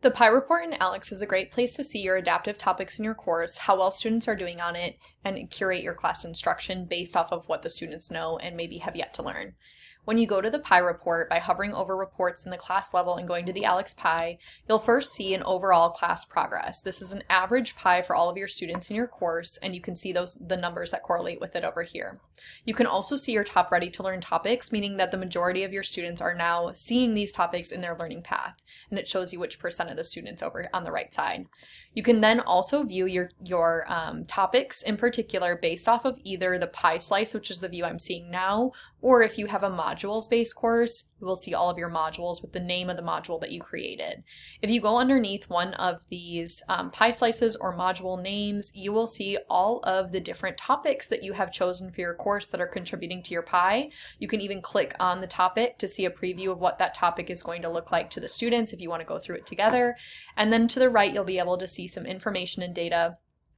The Pi Report in ALEKS is a great place to see your adaptive topics in your course, how well students are doing on it, and curate your class instruction based off of what the students know and maybe have yet to learn. When you go to the Pi Report by hovering over reports in the class level and going to the ALEKS Pi, you'll first see an overall class progress. This is an average Pi for all of your students in your course, and you can see the numbers that correlate with it over here. You can also see your top ready to learn topics, meaning that the majority of your students are now seeing these topics in their learning path, and it shows you which percent of the students over on the right side. You can then also view your topics in particular based off of either the Pi slice, which is the view I'm seeing now, or if you have a modules-based course, you will see all of your modules with the name of the module that you created. If you go underneath one of these Pi slices or module names, you will see all of the different topics that you have chosen for your course that are contributing to your Pi. You can even click on the topic to see a preview of what that topic is going to look like to the students if you want to go through it together. And then to the right, you'll be able to see some information and data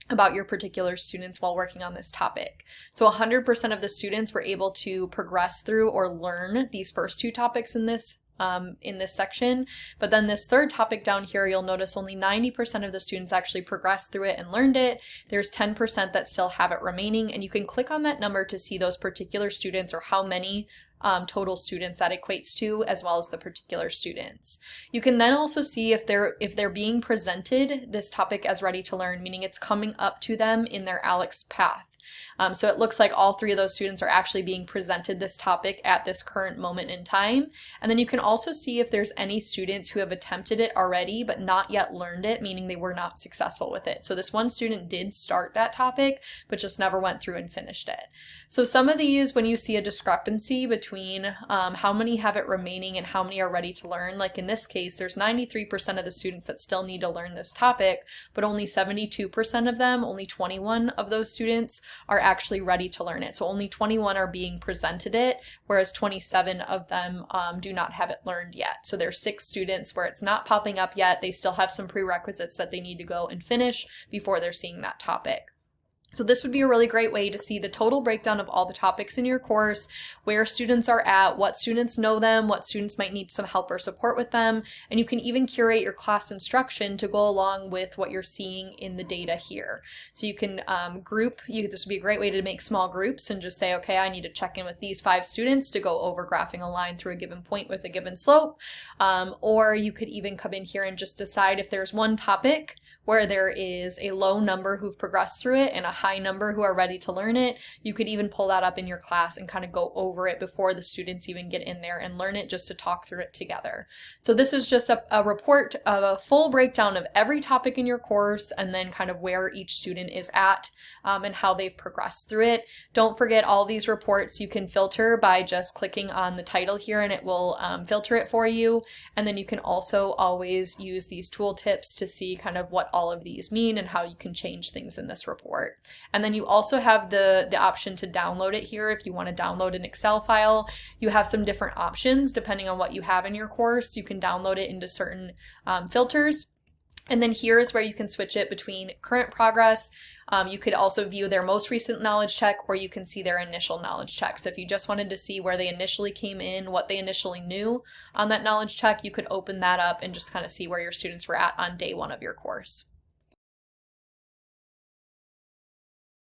about your particular students while working on this topic. So 100% of the students were able to progress through or learn these first two topics in this section, but then this third topic down here, you'll notice only 90% of the students actually progressed through it and learned it. There's 10% that still have it remaining, and you can click on that number to see those particular students or how many total students that equates to, as well as the particular students. You can then also see if they're being presented this topic as ready to learn, meaning it's coming up to them in their ALEKS path. So it looks like all three of those students are actually being presented this topic at this current moment in time. And then you can also see if there's any students who have attempted it already but not yet learned it, meaning they were not successful with it. So this one student did start that topic but just never went through and finished it. So some of these, when you see a discrepancy between how many have it remaining and how many are ready to learn, like in this case, there's 93% of the students that still need to learn this topic, but only 72% of them, only 21 of those students are actually ready to learn it. So only 21 are being presented it, whereas 27 of them do not have it learned yet. So there's 6 students where it's not popping up yet. They still have some prerequisites that they need to go and finish before they're seeing that topic. So this would be a really great way to see the total breakdown of all the topics in your course, where students are at, what students know them, what students might need some help or support with them, and you can even curate your class instruction to go along with what you're seeing in the data here. So you can this would be a great way to make small groups and just say, okay, I need to check in with these 5 students to go over graphing a line through a given point with a given slope, or you could even come in here and just decide if there's one topic where there is a low number who've progressed through it and a high number who are ready to learn it. You could even pull that up in your class and kind of go over it before the students even get in there and learn it, just to talk through it together. So this is just a report of a full breakdown of every topic in your course, and then kind of where each student is at and how they've progressed through it. Don't forget, all these reports you can filter by just clicking on the title here, and it will filter it for you. And then you can also always use these tooltips to see kind of what all of these mean and how you can change things in this report. And then you also have the option to download it here. If you want to download an Excel file, you have some different options depending on what you have in your course. You can download it into certain filters. And then here is where you can switch it between current progress. You could also view their most recent knowledge check, or you can see their initial knowledge check. So if you just wanted to see where they initially came in, what they initially knew on that knowledge check, you could open that up and just kind of see where your students were at on day 1 of your course.